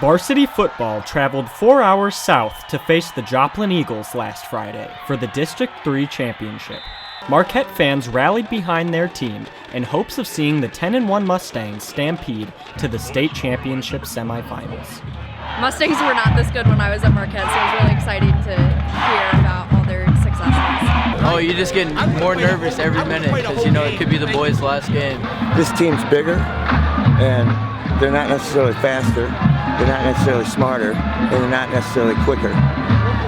Varsity football traveled 4 hours south to face the Joplin Eagles last Friday for the District 3 Championship. Marquette fans rallied behind their team in hopes of seeing the 10-1 Mustangs stampede to the state championship semifinals. Mustangs were not this good when I was at Marquette, so it was really exciting to hear about all their successes. Oh, you're just getting more nervous every minute because, you know, it could be the boys' last game. This team's bigger, and they're not necessarily faster, they're not necessarily smarter, and they're not necessarily quicker,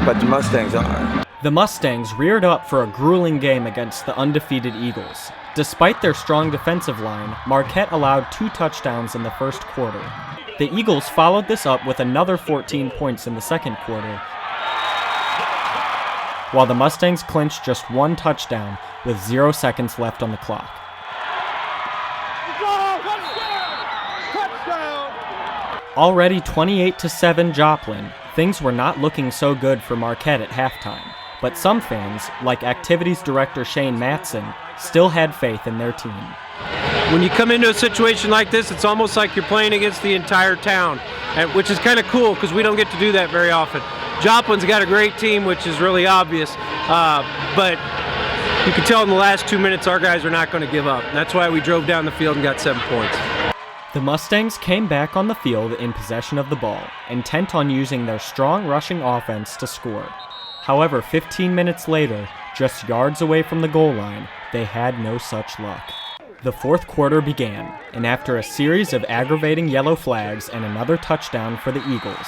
but the Mustangs are. The Mustangs reared up for a grueling game against the undefeated Eagles. Despite their strong defensive line, Marquette allowed 2 touchdowns in the first quarter. The Eagles followed this up with another 14 points in the second quarter, while the Mustangs clinched just 1 touchdown with 0 seconds left on the clock. Already 28-7 Joplin, things were not looking so good for Marquette at halftime, but some fans, like activities director Shane Matzen, still had faith in their team. When you come into a situation like this, it's almost like you're playing against the entire town, which is kind of cool because we don't get to do that very often. Joplin's got a great team, which is really obvious, but you can tell in the last 2 minutes our guys are not going to give up. And that's why we drove down the field and got 7 points. The Mustangs came back on the field in possession of the ball, intent on using their strong rushing offense to score. However, 15 minutes later, just yards away from the goal line, they had no such luck. The fourth quarter began, and after a series of aggravating yellow flags and another touchdown for the Eagles,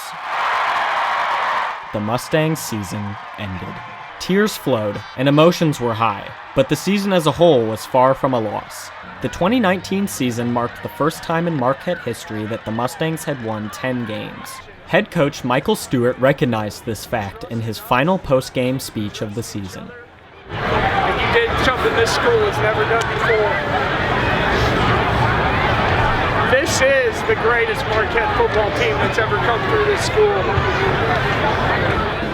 the Mustangs' season ended. Tears flowed, and emotions were high, but the season as a whole was far from a loss. The 2019 season marked the first time in Marquette history that the Mustangs had won 10 games. Head coach Michael Stewart recognized this fact in his final post-game speech of the season. And you did something this school has never done before. This is the greatest Marquette football team that's ever come through this school.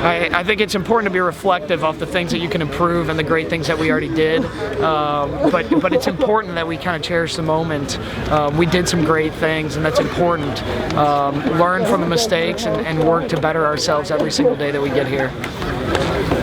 I think it's important to be reflective of the things that you can improve and the great things that we already did, but it's important that we kind of cherish the moment. We did some great things, and that's important. Learn from the mistakes and work to better ourselves every single day that we get here.